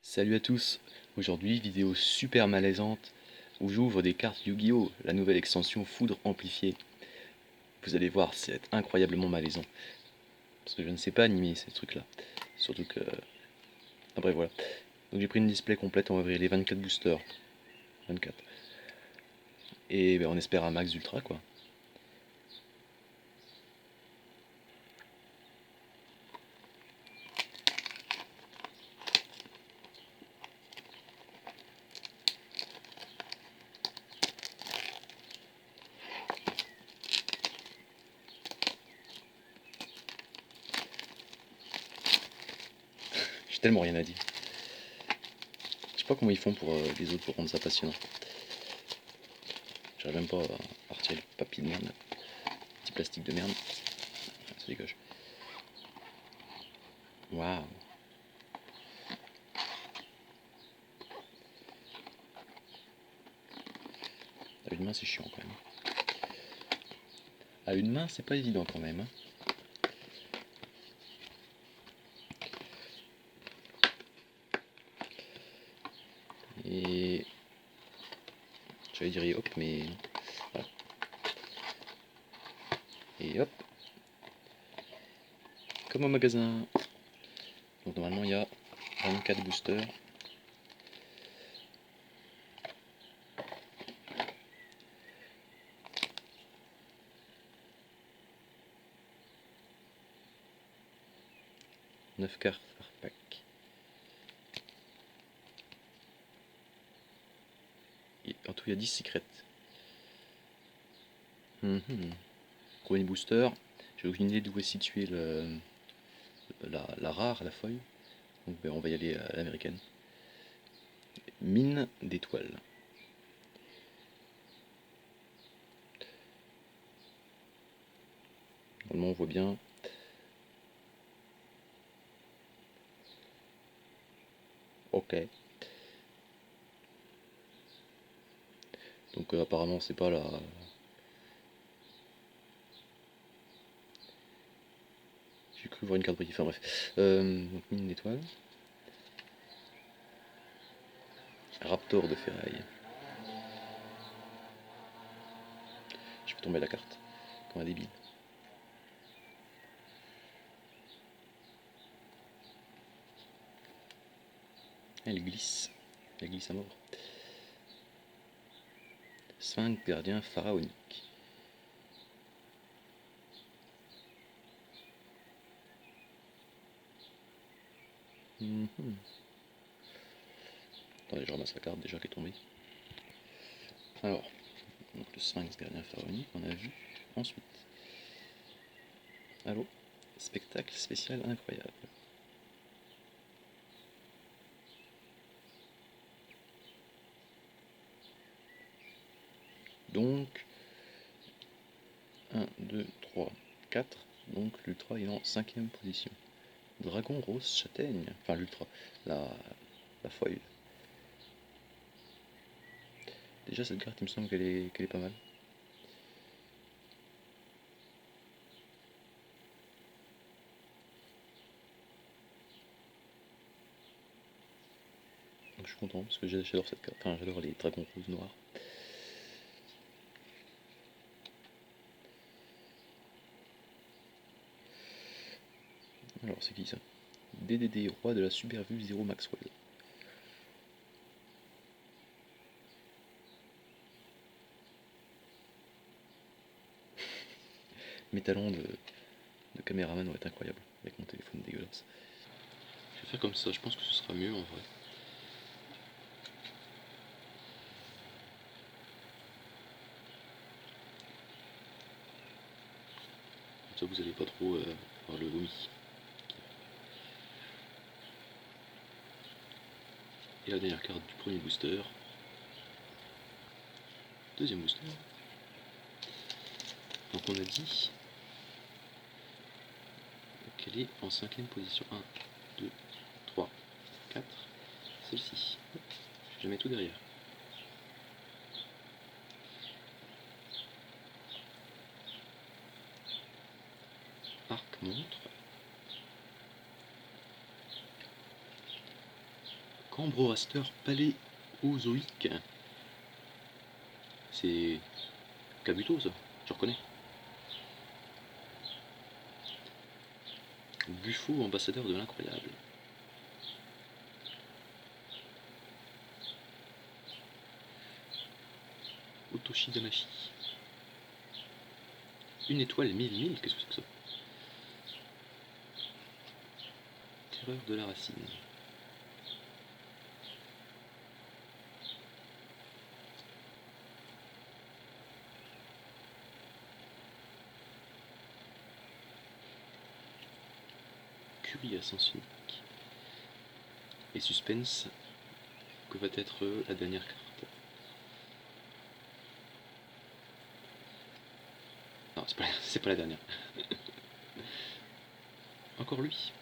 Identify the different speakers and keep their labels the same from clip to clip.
Speaker 1: Salut à tous, aujourd'hui vidéo super malaisante où j'ouvre des cartes Yu-Gi-Oh! La nouvelle extension Foudre amplifiée. Vous allez voir, c'est incroyablement malaisant. Parce que je ne sais pas animer ces trucs là. Surtout que... Ah bref voilà. Donc j'ai pris une display complète, on va ouvrir les 24 boosters. 24. Et ben, on espère un max ultra quoi. J'ai tellement rien à dire. Je sais pas comment ils font pour les autres pour rendre ça passionnant. J'arrive même pas à retirer le papier de merde. Petit plastique de merde. Ça dégage. Waouh. À une main c'est chiant quand même. À une main c'est pas évident quand même. Hein. Et j'allais dire hop, mais voilà. Et hop, comme au magasin. Donc normalement il y a 24 boosters. Neuf cartes par pack. Et en tout il y a 10 secrets. Premier booster. J'ai aucune idée d'où est située la rare, la feuille. Donc ben, on va y aller à l'américaine. Mine d'étoiles. Normalement on voit bien. Ok. Donc apparemment c'est pas la... J'ai cru voir une carte brillante. Enfin bref. Donc mine d'étoiles. Raptor de ferraille. Je fais tomber la carte. Comme un débile. Elle glisse. Elle glisse à mort. Sphinx gardien pharaonique. Attendez, je ramasse la carte déjà qui est tombée. Alors, donc le Sphinx gardien pharaonique, on a vu. Ensuite, allô, spectacle spécial incroyable. Donc, 1, 2, 3, 4. Donc l'ultra est en 5ème position. Dragon rose châtaigne. Enfin l'ultra, la foil. Déjà cette carte il me semble qu'elle est pas mal. Donc je suis content parce que j'adore cette carte. Enfin j'adore les dragons roses noirs. Alors c'est qui ça? DDD, roi de la super vue Zero Maxwell. Mes talents de caméraman vont être incroyables avec mon téléphone dégueulasse. Je vais faire comme ça, je pense que ce sera mieux en vrai. Comme ça vous allez pas trop avoir le vomi. Et la dernière carte du premier booster. Deuxième booster. Donc on a dit qu'elle est en 5ème position. 1, 2, 3, 4. Celle-ci. Je mets tout derrière. Arc montre. Cambroraster paléozoïque. C'est Kabuto ça, tu reconnais. Buffo, ambassadeur de l'incroyable. Otoshi Damashi. Une étoile 1000, qu'est-ce que c'est que ça? Terreur de la racine. Curie à sens unique. Et suspense, que va être la dernière carte? Non, c'est pas la dernière. Encore lui.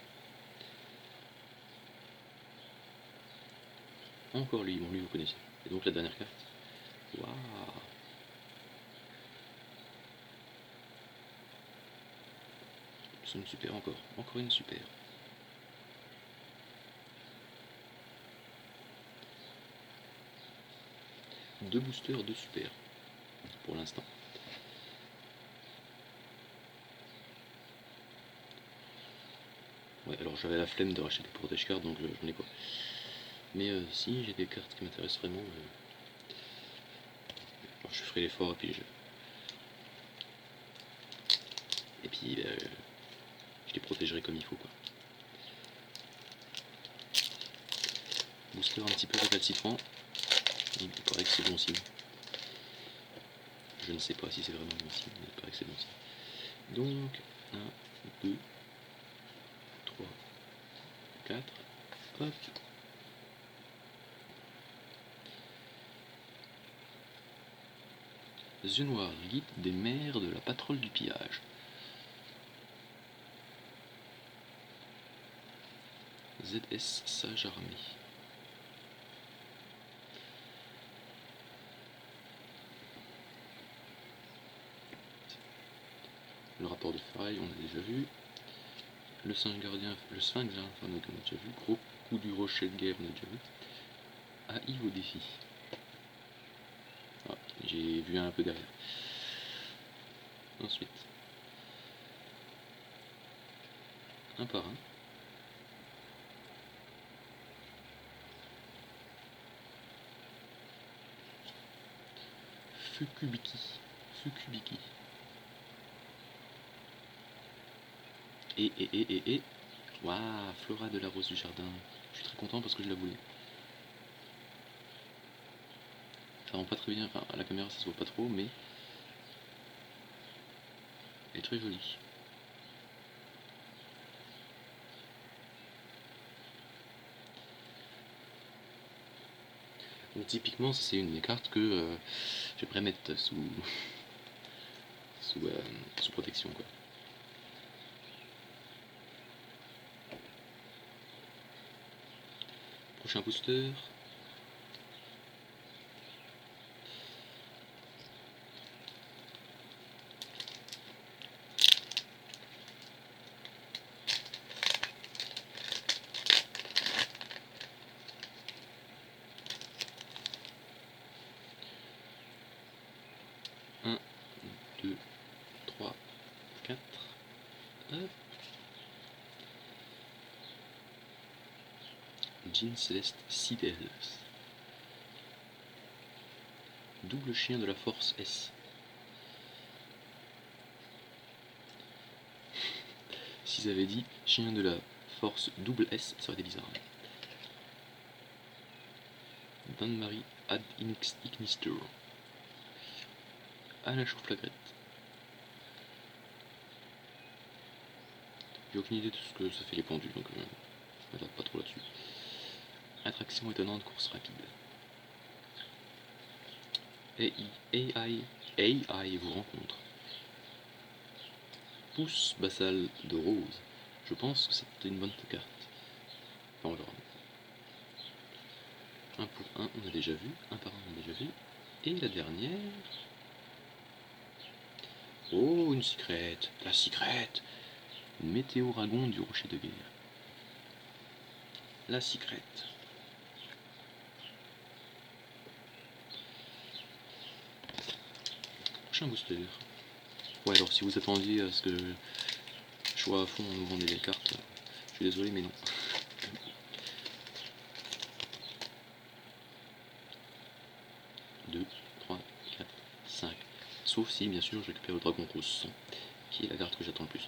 Speaker 1: Encore lui, bon lui vous connaissez. Et donc la dernière carte. Waouh. C'est une super encore. Encore une super. Deux boosters, deux super. Pour l'instant. Ouais, alors j'avais la flemme de racheter des protège cards, donc j'en ai pas. Mais si j'ai des cartes qui m'intéressent vraiment, je ferai l'effort et puis je les protégerai comme il faut quoi. Booster un petit peu récalcitrant. Il paraît que c'est bon signe. Je ne sais pas si c'est vraiment bon signe, mais il paraît que c'est bon signe. Donc 1, 2, 3, 4. Hop. Yeux noirs, guide des mers de la patrouille du pillage. ZS Sage Armée. Le rapport de faille, on a déjà vu. Le Sphinx Gardien, le Sphinx Infernal, on a déjà vu. Gros coup du rocher de guerre, on a déjà vu. AI au défi. Ah, j'ai vu un peu derrière. Ensuite, un par un. Fukubiki. Fukubiki. Et. Waouh, Flora de la Rose du Jardin. Je suis très content parce que je la voulais. Ça rend pas très bien, enfin à la caméra ça se voit pas trop, mais elle est très jolie. Donc typiquement c'est une des cartes que j'aimerais mettre sous protection quoi. Prochain booster. Un, 2, 3, 4. Hop. Jean Céleste Sidels. Double chien de la force S. S'ils avaient dit chien de la force double S, ça aurait été bizarre. Bain-Marie ad Ignister. À la chauffe-flagrette. J'ai aucune idée de ce que ça fait les pendules, donc je m'attarde pas trop là-dessus. Attraction étonnante, course rapide. AI vous rencontre. Pouce Bassal de Rose. Je pense que c'est une bonne carte. Enfin, on verra. Un pour un, on a déjà vu. Un par un, on a déjà vu. Et la dernière. Oh, une secrète. La secrète. Météoragon du rocher de guerre. La secrète. Prochain booster. Ouais, alors si vous attendiez à ce que je sois à fond en ouvrant des cartes, je suis désolé, mais non. 2, 3, 4, 5. Sauf si, bien sûr, je récupère le dragon rose 100, qui est la carte que j'attends le plus.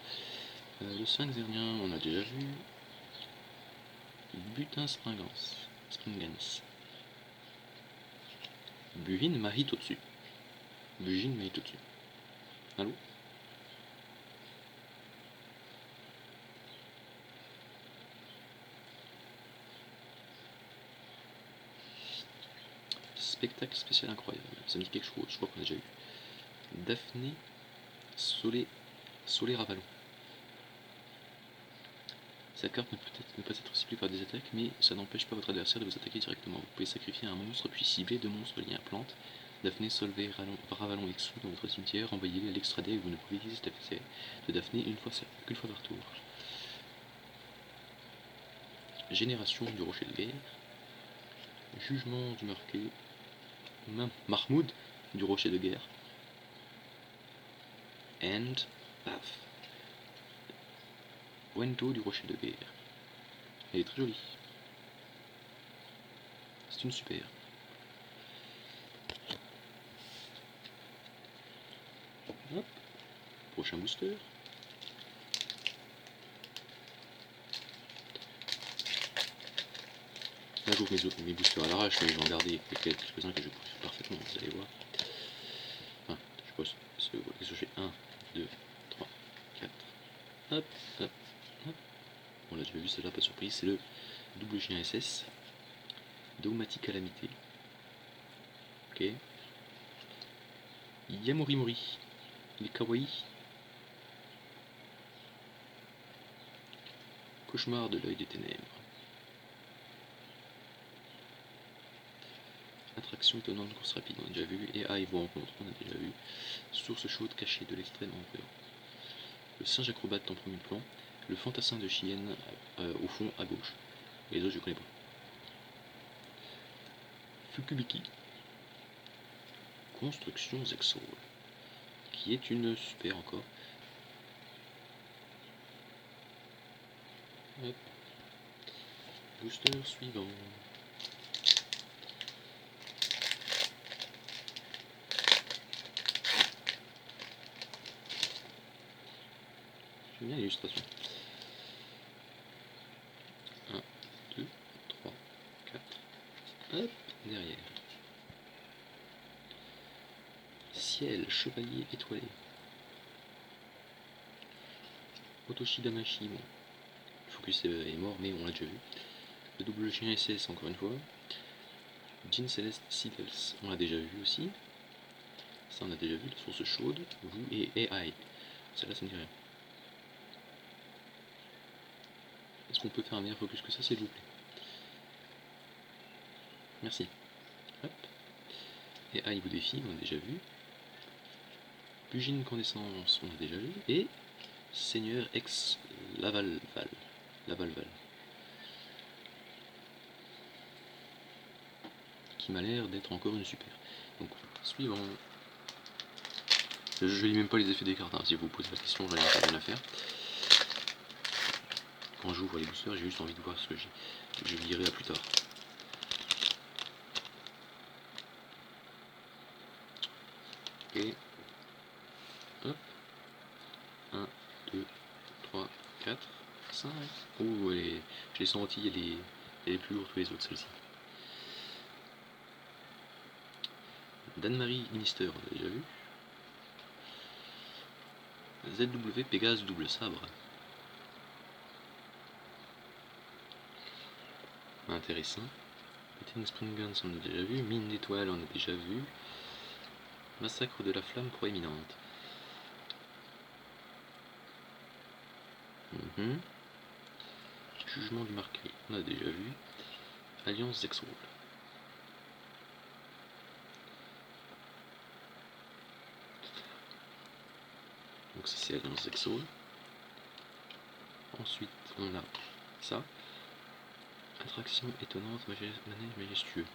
Speaker 1: Le 5 Zernien, on a déjà vu. Butin Springans. Buhin Mahitotsu. Bujin Mahitotsu. Allô? Spectacle spécial incroyable. Ça me dit quelque chose, je crois qu'on a déjà eu. Daphné Soleil Ravalon. Cette carte ne peut être ciblée par des attaques, mais ça n'empêche pas votre adversaire de vous attaquer directement. Vous pouvez sacrifier un monstre, puis cibler 2 monstres liés à plante. Daphné Solvay Ravalon Exou dans votre cimetière, envoyez-les à l'extradé et vous ne pouvez utiliser cet effet de Daphné qu'une fois par tour. Génération du rocher de guerre. Jugement du marqué. Mahmoud du rocher de guerre. And paf. Wento du rocher de guerre. Elle est très jolie. C'est une super. Hop. Prochain booster. Là j'ouvre mes boosters à l'arrache, mais je vais en garder quelques-uns que je pousse parfaitement, vous allez voir. Enfin, je pose, parce que j'ai 1, 2, 3, 4. Hop, hop, hop. On l'a déjà vu, celle-là, pas de surprise, c'est le double chien SS. Dogmatic Calamité. Ok. Yamorimori. Il est kawaii. Cauchemar de l'œil des ténèbres. Attraction étonnante, course rapide, on a déjà vu. Et vous rencontre, on a déjà vu. Source chaude cachée de l'extrême empereur. Le singe acrobate en premier plan. Le fantassin de Chienne au fond à gauche. Et les autres je connais pas. Fukubiki. Construction Zexal. Qui est une super encore. Hop. Booster suivant. J'aime bien l'illustration. 1, 2, 3, 4. Hop, derrière. Ciel, chevalier étoilé. Otoshi Damashi, bon. Focus est mort, mais on l'a déjà vu. Le double chien SS, encore une fois. Jean Celeste Seagulls, on l'a déjà vu aussi. Ça, on a déjà vu, la source chaude. Vous et AI. Celle-là, ça ne dit rien. Est-ce qu'on peut faire un meilleur focus que ça, s'il vous plaît? Merci. Hop. AI vous défie, on a déjà vu. Bugine Condescence, on a déjà vu. Et Seigneur ex Lavalval. Qui m'a l'air d'être encore une super. Donc, suivant. Je lis même pas les effets des cartes, hein. Si vous vous posez la question, j'en ai pas rien à faire. Quand j'ouvre les boosters, j'ai juste envie de voir ce que j'ai. Je lirai à plus tard. Ok. Hop. 1, 2, 3, 4, 5. Oh, je l'ai senti, elle est plus lourde que les autres, celle-ci. Dan-Marie Minister, on a déjà vu. ZW Pégase double sabre. Intéressant. Peting Spring Guns, on a déjà vu. Mine d'étoiles, on a déjà vu. Massacre de la flamme proéminente. Jugement du marqué, on a déjà vu. Alliance Zexal. Donc ça c'est Alliance Zexal. Ensuite on a ça. Attraction étonnante, manège majestueux.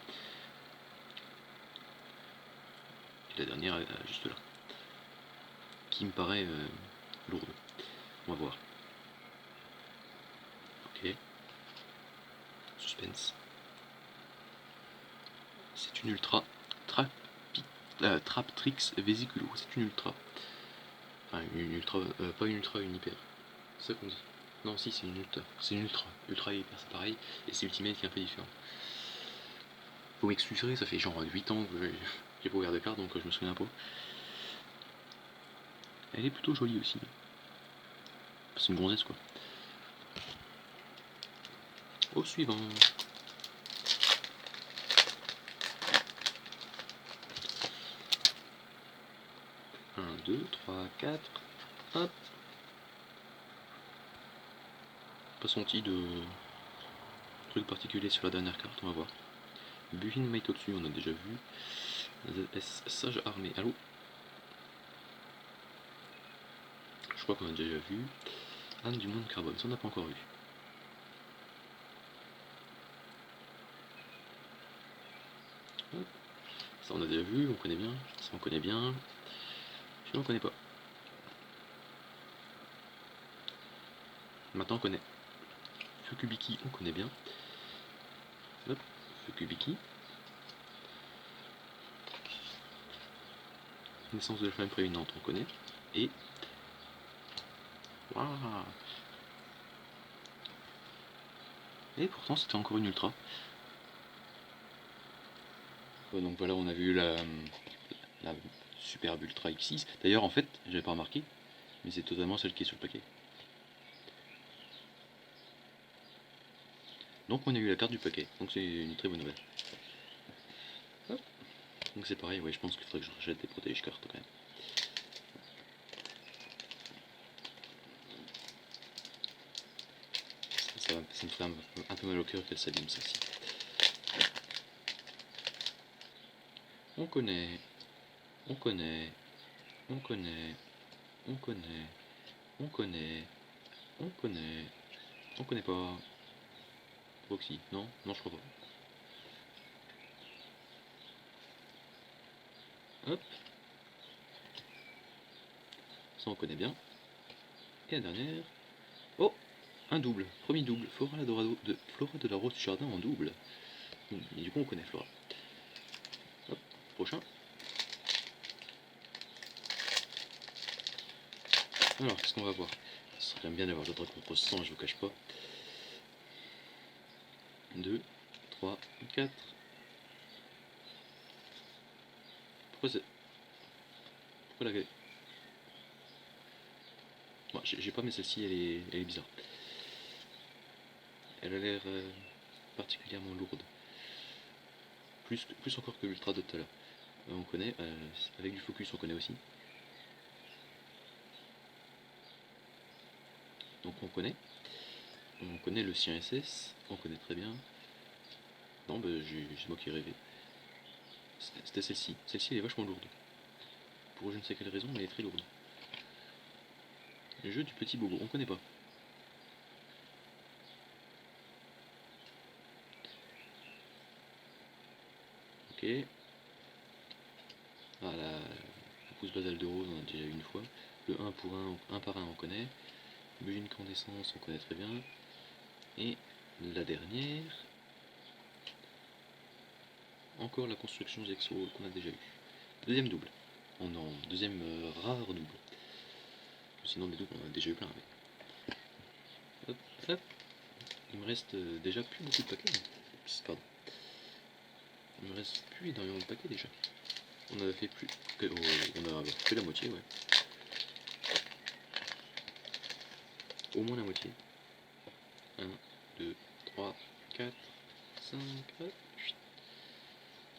Speaker 1: Et la dernière juste là. qui me paraît lourde. On va voir. Ok. Suspense. C'est une ultra. Traptrix Vesiculo. C'est une ultra. Enfin, une ultra. Pas une ultra, une hyper. C'est ça qu'on dit. Non, si, c'est une ultra. C'est une ultra. Ultra et hyper, c'est pareil. Et c'est Ultimate qui est un peu différent. Vous m'excuserez, ça fait genre 8 ans que j'ai pas ouvert de carte, donc je me souviens pas. Elle est plutôt jolie aussi. C'est une gonzesse quoi. Au suivant. 1, 2, 3, 4. Hop. Pas senti de truc particulier sur la dernière carte, on va voir. Buhin Maitotsu, on a déjà vu. ZS Sage Armé. Allô? Je crois qu'on a déjà vu. Âme du monde carbone, ça on n'a pas encore vu. Hop. Ça on a déjà vu, on connaît bien. Ça on connaît bien. Celui-là on connaît pas. Maintenant on connaît. Fukubiki, on connaît bien. Hop, Fukubiki. Naissance de la flamme prééminente, on connaît. Et. Waouh! Et pourtant c'était encore une ultra. Donc voilà, on a vu la superbe Ultra X6. D'ailleurs en fait, j'avais pas remarqué, mais c'est totalement celle qui est sur le paquet. Donc on a eu la carte du paquet, donc c'est une très bonne nouvelle. Hop. Donc c'est pareil, ouais, je pense qu'il faudrait que je rachète des protège cartes quand même. Ça me ferait un peu mal au cœur qu'elle s'abîme celle-ci. On connaît, on connaît, on connaît, on connaît, on connaît, on connaît, on connaît pas. Roxy, non, non je crois pas. Hop. Ça on connaît bien. Et la dernière. Oh, un double, premier double, Flora de la Rose du Jardin en double. Et du coup on connaît Flora. Hop, prochain. Alors, qu'est-ce qu'on va voir? Ça serait bien d'avoir le droit contre 100, je vous cache pas. 2, 3, 4. Pourquoi c'est... Pourquoi la... Bon, j'ai pas, mais celle-ci, elle est bizarre. Elle a l'air particulièrement lourde. Plus encore que l'Ultra de tout à l'heure. On connaît, avec du focus, on connaît aussi. Donc on connaît. On connaît le sien SS, on connaît très bien. Non, bah, c'est moi qui rêvais. C'était celle-ci. Celle-ci, elle est vachement lourde. Pour je ne sais quelle raison, mais elle est très lourde. Le jeu du petit bobo, on connaît pas. Ok. Ah la pousse basale de rose, on a déjà eu une fois. Le 1 pour 1 par 1, on connaît. Une incandescence, on connaît très bien. Et la dernière, encore la construction Zexo qu'on a déjà eu. Deuxième double. Oh non, deuxième rare double. Sinon des doubles on en a déjà eu plein avec. Hop, hop. Il me reste déjà plus beaucoup de paquets. Pardon. Il me reste plus énormément de paquets déjà. On a fait plus que... Oh, on a fait la moitié, ouais. Au moins la moitié. 1, 2, 3, 4, 5, 8.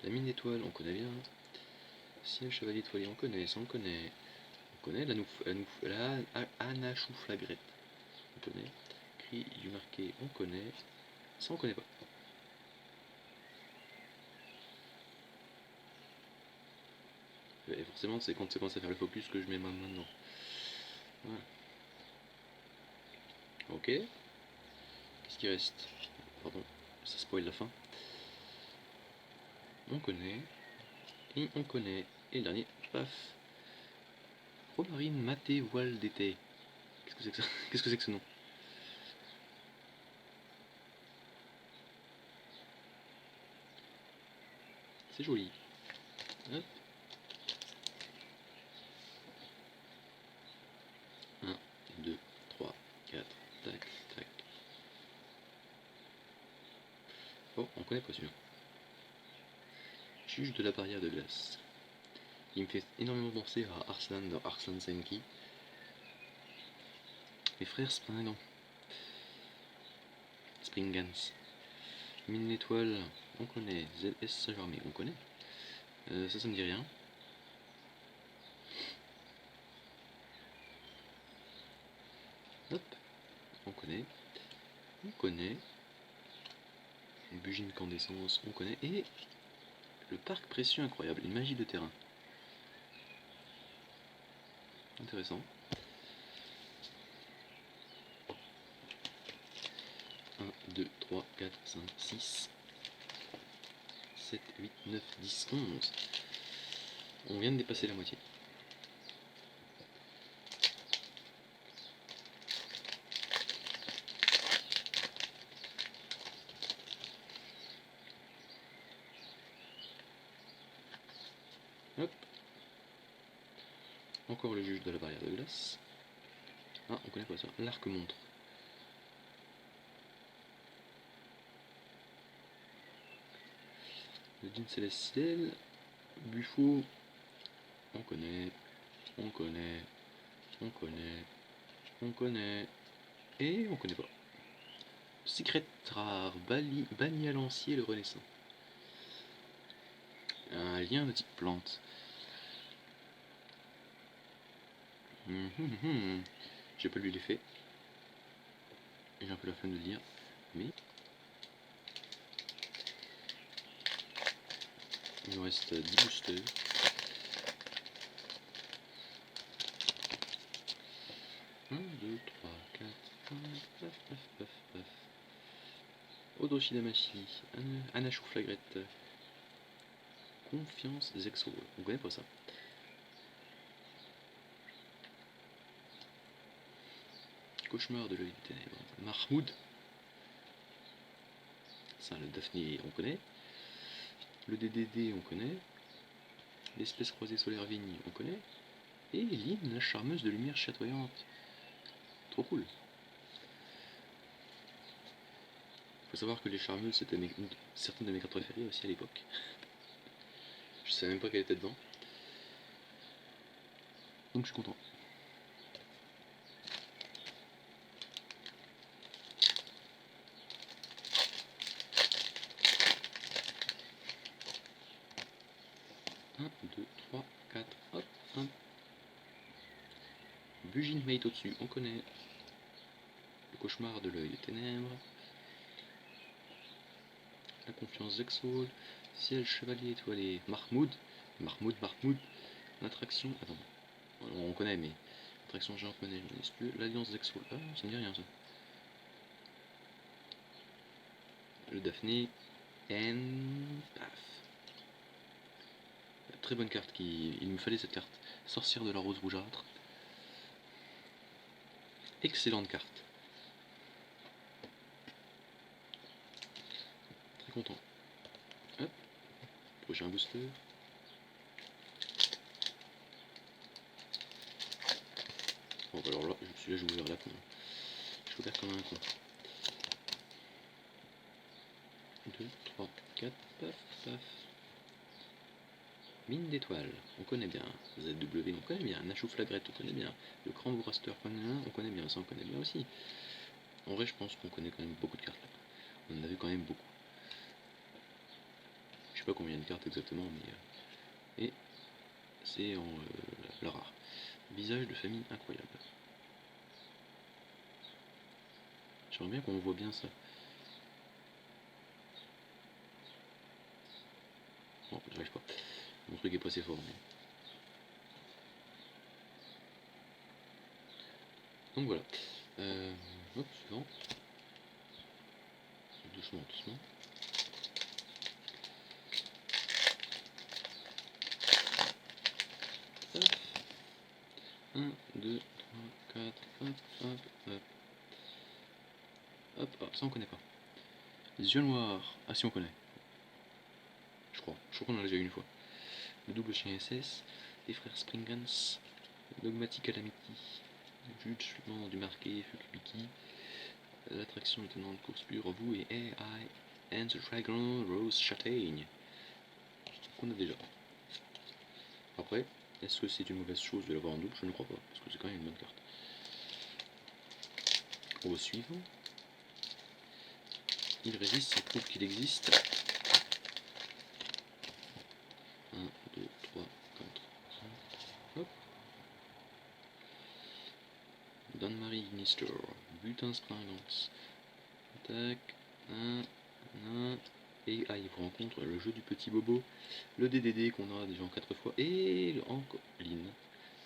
Speaker 1: La mine d'étoile, on connaît bien. Ciel chevalier étoilé, on connaît, ça on connaît. On connaît la Anachouflagrette. On connaît. Cri du marqué, on connaît. Ça on connaît pas. Et forcément, c'est quand ça commence à faire le focus que je mets ma main dedans. Voilà. Ok. Qu'est-ce qui reste? Pardon, ça spoil la fin. On connaît. Et on connaît. Et le dernier, paf. Romarine maté voile d'été. Qu'est-ce que c'est que ça? Qu'est-ce que c'est que ce nom? C'est joli. Hop. 1, 2, 3, 4, tac, tac. Oh, on connaît pas celui-là. Juge de la barrière de glace. Il me fait énormément penser à Arslan dans Arslan Senki. Les frères Springans. Springans. Mine l'étoile, on connaît. ZS Saint-Germain, on connaît. Ça me dit rien. Hop, on connaît. On connaît. Bugine incandescence, on connaît. Et le parc précieux incroyable, une magie de terrain. Intéressant. 1, 2, 3, 4, 5, 6, 7, 8, 9, 10, 11. On vient de dépasser la moitié. Hop. Encore le juge de la barrière de glace. Ah, on connaît pas ça. L'arc-montre. Le dune célestiel. Buffo. On connaît. On connaît. On connaît. On connaît. Et on connaît pas. Secret rare. Banni à lancier le renaissant. Un lien de type plante. J'ai pas lu l'effet. J'ai un peu la flemme de lire. Mais il nous reste 10 boosters. 1, 2, 3, 4, 5, 9, 9, 9, 9. Odoshidamashi, Anachou Flagrette. Confiance Zexo. On connaît pas ça. Cauchemar de l'œil des ténèbres. Mahmoud. Ça, le Daphné, on connaît. Le DDD, on connaît. L'espèce croisée solaire Vigne, on connaît. Et Lynn, la charmeuse de lumière chatoyante. Trop cool. Faut savoir que les charmeuses, c'était certaines de mes cartes préférées aussi à l'époque. Je savais même pas qu'elle était dedans. Donc je suis content. Un, 2, 3, 4, hop, 1. Bugine Mate au-dessus, on connaît. Le cauchemar de l'œil des ténèbres. La confiance Zexol. Ciel chevalier étoilé. Mahmoud. Mahmoud. L'attraction. Attends. On connaît, mais. Attraction géante manège minuscule. L'alliance Zexol. Ah, ça me dit rien ça. Le Daphné. Paf. Très bonne carte. Il me fallait cette carte. Sorcière de la rose rougeâtre. Excellente carte. Très content. Hop. Prochain booster. Bon, bah alors là, celui-là, je vais ouvrir la con. Je vais faire comme un con. 2, 3, 4, paf, paf. Mine d'étoiles, on connaît bien. ZW, on connaît bien. Nachou Flagrette, on connaît bien. Le Cran Raster, on connaît bien. Ça, on connaît bien aussi. En vrai, je pense qu'on connaît quand même beaucoup de cartes là. On en a vu quand même beaucoup. Je sais pas combien de cartes exactement, mais. Et c'est en la rare. Visage de famille incroyable. J'aimerais bien qu'on voit bien ça. Bon, j'arrive pas. Mon truc est pas assez fort, mais. Donc voilà. Hop, suivant. Doucement. Hop. 2, 3, 4, hop, hop, hop. Hop, hop, ça on connaît pas. Les yeux noirs, ah si on connaît. Je crois qu'on en a déjà eu une fois. Le double chien SS, les frères Springens, Dogmatic Calamity, Jugement du marqué Fukubiki, l'attraction étonnante course pure, vous et AI and the Dragon Rose Châtaigne. Qu'on a déjà. Après, est-ce que c'est une mauvaise chose de l'avoir en double? Je ne crois pas, parce que c'est quand même une bonne carte. Au suivant. Il résiste, ça prouve qu'il existe. 1, 2, 3, 4, 5. Hop. Don-Marie Gnister. Butin Springance. Tac. 1, 1. Et il vous rencontre le jeu du petit bobo. Le DDD qu'on a déjà en 4 fois. Et encore Lynn.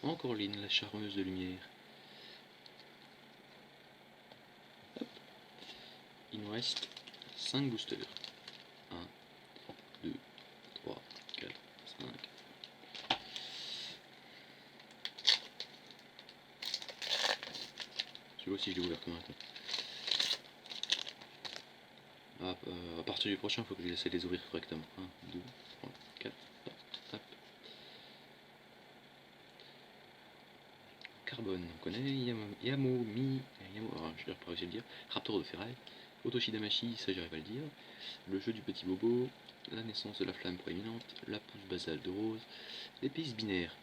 Speaker 1: Encore Lynn, la charmeuse de lumière. Hop. Il nous reste 5 boosters. 1, 2, 3, 4, 5. Celui-là aussi je l'ai ouvert comme un con. À partir du prochain, il faut que j'essaie de les ouvrir correctement. 1, 2, 3, 4, hop, hop. Carbone, on connaît. Yamomi, je n'ai pas réussi à le dire. Raptor de ferraille. Otoshidamashi, ça j'arrive à le dire. Le jeu du petit bobo. La naissance de la flamme proéminente. La pousse basale de rose. L'épice binaire.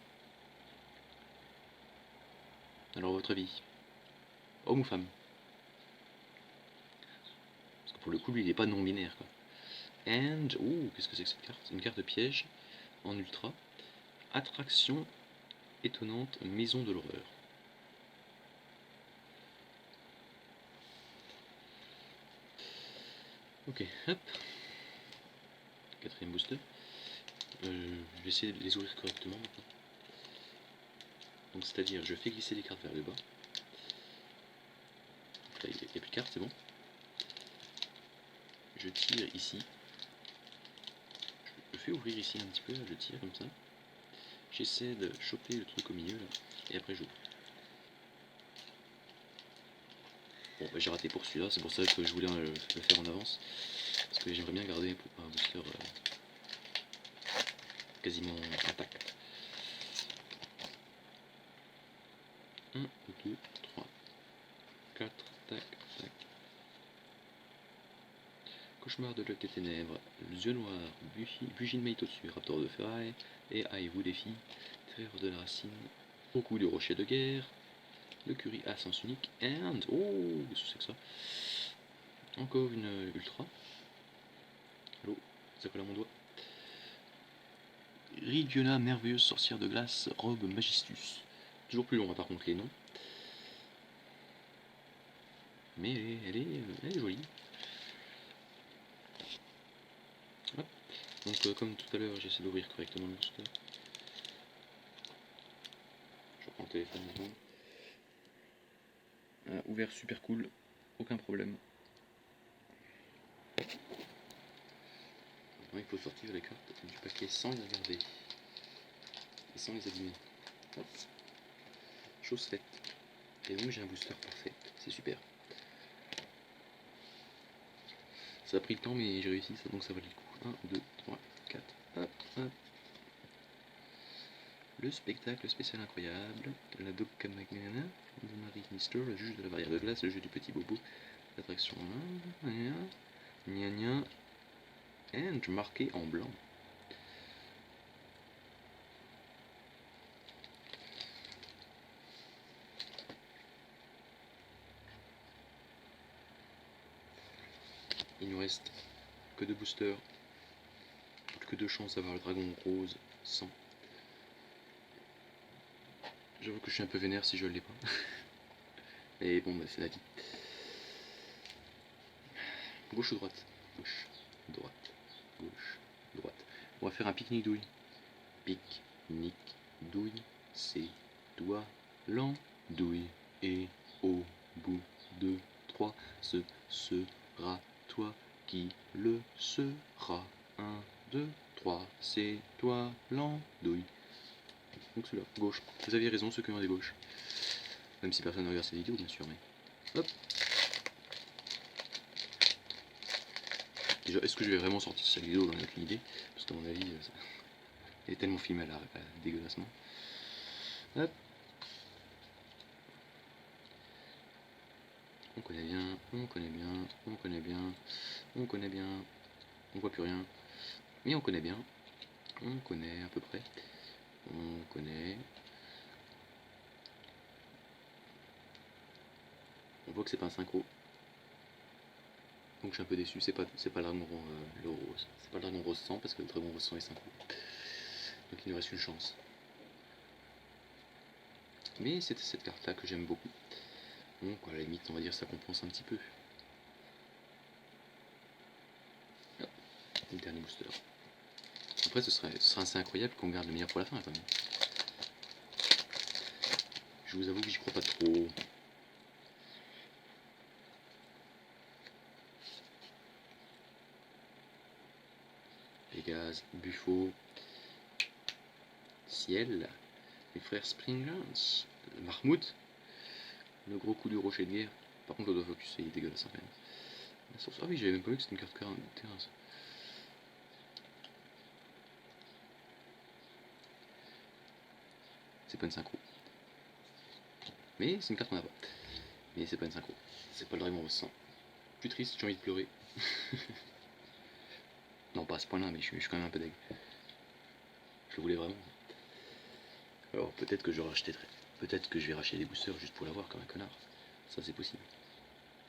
Speaker 1: Alors, votre avis, homme ou femme? Parce que pour le coup, lui, il n'est pas non-binaire, quoi. And, oh, qu'est-ce que c'est que cette carte? Une carte piège en ultra. Attraction étonnante, maison de l'horreur. Ok, hop. Quatrième booster. Je vais essayer de les ouvrir correctement maintenant. Donc c'est-à-dire, je fais glisser les cartes vers le bas. Là, il n'y a plus de cartes, c'est bon. Je tire ici. Je fais ouvrir ici un petit peu, je tire comme ça. J'essaie de choper le truc au milieu là, et après j'ouvre. Bon, bah, j'ai raté pour celui-là, c'est pour ça que je voulais le faire en avance. Parce que j'aimerais bien garder un booster quasiment intact. 1, 2, 3, 4, tac, tac. Cauchemar de l'œil des ténèbres, yeux noirs, Bugin Meitotsu, Raptor de ferraille, et vous les filles, terreur de la racine, beaucoup de rochers de guerre, le curry à sens unique, and, oh, qu'est-ce que c'est que ça? Encore une ultra. Allô, ça colle à mon doigt. Ridiona, merveilleuse sorcière de glace, robe magistus. Toujours plus long, par contre, les noms. Mais elle est jolie. Hop. Donc, comme tout à l'heure, j'essaie d'ouvrir correctement le booster. Je reprends le téléphone maintenant. Ouvert super cool, aucun problème. Maintenant, il faut sortir les cartes du paquet sans les regarder. Et sans les abîmer. Hop. Chose faite. Et donc j'ai un booster parfait, c'est super. Ça a pris le temps mais j'ai réussi, ça, donc ça valait le coup. 1, 2, 3, 4, hop, hop. Le spectacle spécial incroyable, la Dokkamagana, de Marie Knister, le juge de la barrière de glace, le jeu du petit bobo, l'attraction gna gna, and marqué en blanc. Il nous reste que 2 boosters, plus que 2 chances d'avoir le dragon rose 100. J'avoue que je suis un peu vénère si je l'ai pas. Et bon, bah, c'est la vie. Gauche ou droite? Gauche, droite, gauche, droite. On va faire un pique-nique douille. Pique-nique douille, c'est toi l'andouille. Et au bout de 3, ce sera toi qui le sera. 1, 2, 3, c'est toi l'andouille. Donc celui-là, gauche. Vous aviez raison, ceux qui ont des gauches. Même si personne ne regarde cette vidéo, bien sûr, mais... Hop. Déjà, est-ce que je vais vraiment sortir cette vidéo? J'en ai aucune idée. Parce qu'à mon avis, elle est tellement filmée là, dégueulassement. Hop. On connaît bien, on connaît bien, on connaît bien, on connaît bien. On voit plus rien. Mais on connaît bien. On connaît à peu près. On connaît. On voit que c'est pas un synchro. Donc je suis un peu déçu, c'est pas le dragon le rose. C'est pas le dragon rose 100 parce que le dragon rose 100 est synchro. Donc il nous reste une chance. Mais c'est cette carte là que j'aime beaucoup. Donc à la limite on va dire ça compense un petit peu. Hop, le dernier booster. Après ce serait assez incroyable qu'on garde le meilleur pour la fin quand même. Je vous avoue que j'y crois pas trop. Pégase, Buffo, Ciel, les frères Springlance, Marmout, le gros coup du rocher de guerre. Par contre, le doigt focus, il est dégueulasse quand même. La source... Ah oui, j'avais même pas vu que c'était une carte terrain. C'est pas une synchro. Mais c'est une carte qu'on a pas. Mais c'est pas une synchro. C'est pas le dragon rose 100. Plus triste, j'ai envie de pleurer. Non, pas à ce point-là, mais je suis quand même un peu deg. Je le voulais vraiment. Alors peut-être que je rachèterai. Peut-être que je vais racheter des boosters juste pour l'avoir comme un connard. Ça c'est possible.